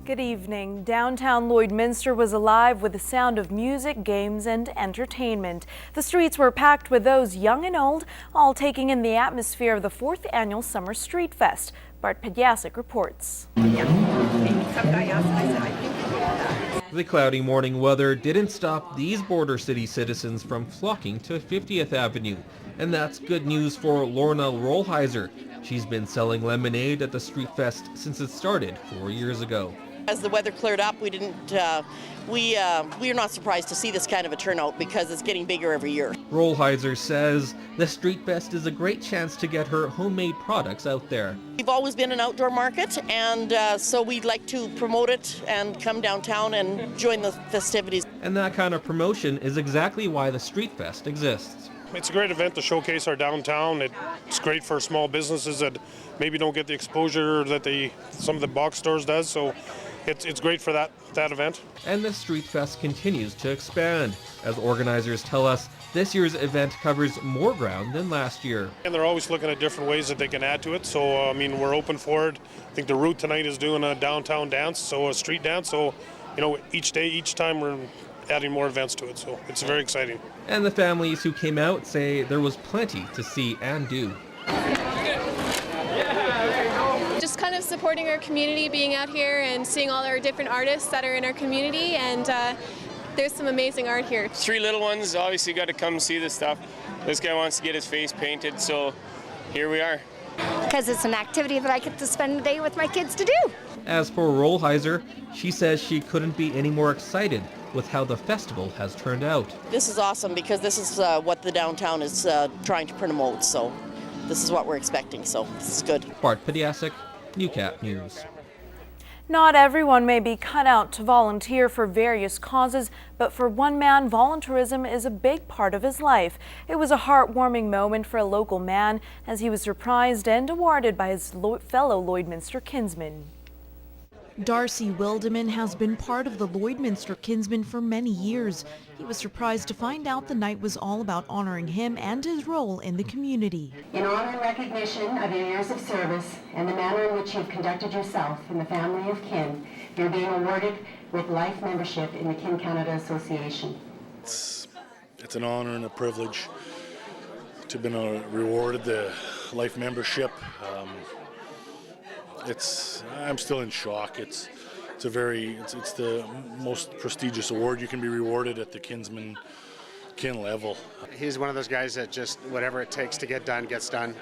Good evening. Downtown Lloydminster was alive with the sound of music, games, and entertainment. The streets were packed with those young and old, all taking in the atmosphere of the 4th annual Summer Streetfest. Bart Pedjasic reports. The cloudy morning weather didn't stop these border city citizens from flocking to 50th Avenue. And that's good news for Lorna Rollheiser. She's been selling lemonade at the Streetfest since it started 4 years ago. As the weather cleared up, we are not surprised to see this kind of a turnout because it's getting bigger every year. Rollheiser says the Streetfest is a great chance to get her homemade products out there. We've always been an outdoor market, and so we'd like to promote it and come downtown and join the festivities. And that kind of promotion is exactly why the Streetfest exists. It's a great event to showcase our downtown. It's great for small businesses that maybe don't get the exposure that some of the box stores does. So it's great for that event. And the Streetfest continues to expand. As organizers tell us, this year's event covers more ground than last year. And they're always looking at different ways that they can add to it. So, we're open for it. I think the route tonight is doing a downtown dance, so a street dance. So, each time we're adding more events to it. So it's very exciting. And the families who came out say there was plenty to see and do. Just kind of supporting our community, being out here and seeing all our different artists that are in our community, and there's some amazing art here. 3 little ones, obviously got to come see this stuff. This guy wants to get his face painted, so here we are. Because it's an activity that I get to spend the day with my kids to do. As for Rollheiser, she says she couldn't be any more excited with how the festival has turned out. This is awesome because this is what the downtown is trying to promote, so this is what we're expecting, so this is good. Bart Pedjasic, Newcap News. Not everyone may be cut out to volunteer for various causes, but for one man, volunteerism is a big part of his life. It was a heartwarming moment for a local man as he was surprised and awarded by his fellow Lloydminster kinsmen. Darcy Wildeman has been part of the Lloydminster Kinsmen for many years. He was surprised to find out the night was all about honoring him and his role in the community. In honor and recognition of your years of service and the manner in which you've conducted yourself in the family of kin, you're being awarded with life membership in the Kin Canada Association. It's an honor and a privilege to have been rewarded the life membership. I'm still in shock. It's the most prestigious award you can be rewarded at the kin level. He's one of those guys that just whatever it takes to get done gets done.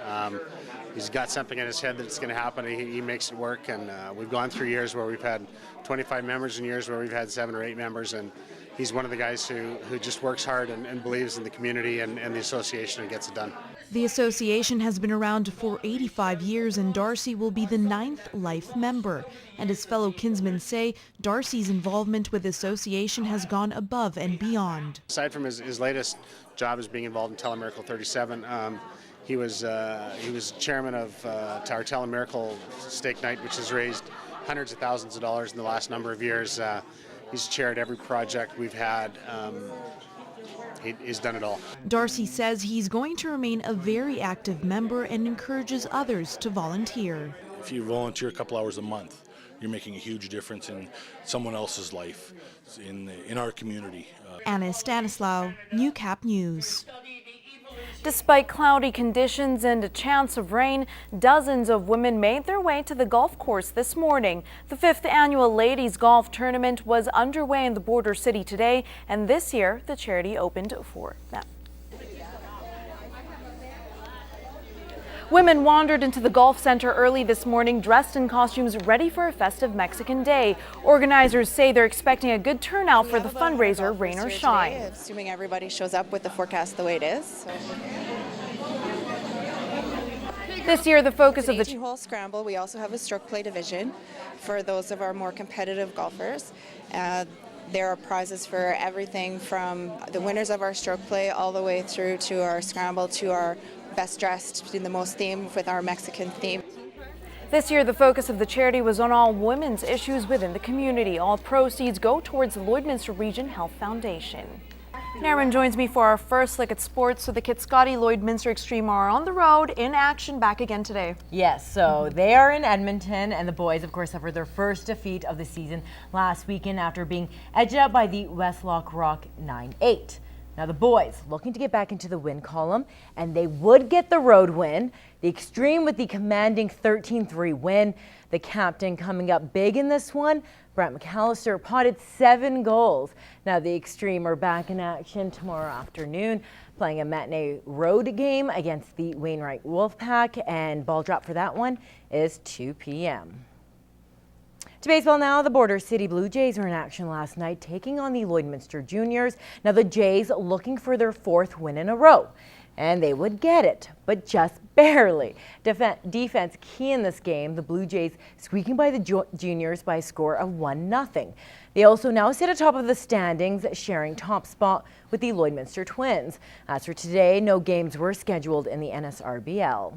He's got something in his head that's going to happen. He makes it work, and we've gone through years where we've had 25 members and years where we've had 7 or 8 members, and he's one of the guys who just works hard and believes in the community and the association and gets it done. The association has been around for 85 years, and Darcy will be the 9th life member. And his fellow kinsmen say Darcy's involvement with the association has gone above and beyond. Aside from his latest job as being involved in Telemiracle 37, he was chairman of our Telemiracle Steak Night, which has raised hundreds of thousands of dollars in the last number of years. He's chaired every project we've had. He's done it all. Darcy says he's going to remain a very active member and encourages others to volunteer. If you volunteer a couple hours a month, you're making a huge difference in someone else's life, in our community. Anna Stanislaw, Newcap News. Despite cloudy conditions and a chance of rain, dozens of women made their way to the golf course this morning. The 5th annual Ladies Golf Tournament was underway in the border city today, and this year the charity opened for them. Women wandered into the golf center early this morning dressed in costumes ready for a festive Mexican day. Organizers say they're expecting a good turnout for the fundraiser, Rain or Shine. Assuming everybody shows up with the forecast the way it is. This year, the focus of the 18-hole scramble, we also have a stroke play division for those of our more competitive golfers. There are prizes for everything from the winners of our stroke play all the way through to our scramble to our best dressed in the most theme with our Mexican theme. This year, the focus of the charity was on all women's issues within the community. All proceeds go towards the Lloydminster Region Health Foundation. Naren joins me for our first look at sports. So the Kitscoty Lloydminster Xtreme are on the road in action back again today. Yes, so they are in Edmonton, and the boys, of course, suffered their first defeat of the season last weekend after being edged out by the Westlock Rock 9-8. Now the boys looking to get back into the win column, and they would get the road win. The Xtreme with the commanding 13-3 win. The captain coming up big in this one. Brent McAllister potted 7 goals. Now the Xtreme are back in action tomorrow afternoon, playing a matinee road game against the Wainwright Wolfpack, and ball drop for that one is 2 p.m. To baseball now, the Border City Blue Jays were in action last night, taking on the Lloydminster Juniors. Now the Jays looking for their 4th win in a row. And they would get it, but just barely. Defense key in this game, the Blue Jays squeaking by the Juniors by a score of 1-0. They also now sit atop of the standings, sharing top spot with the Lloydminster Twins. As for today, no games were scheduled in the NSRBL.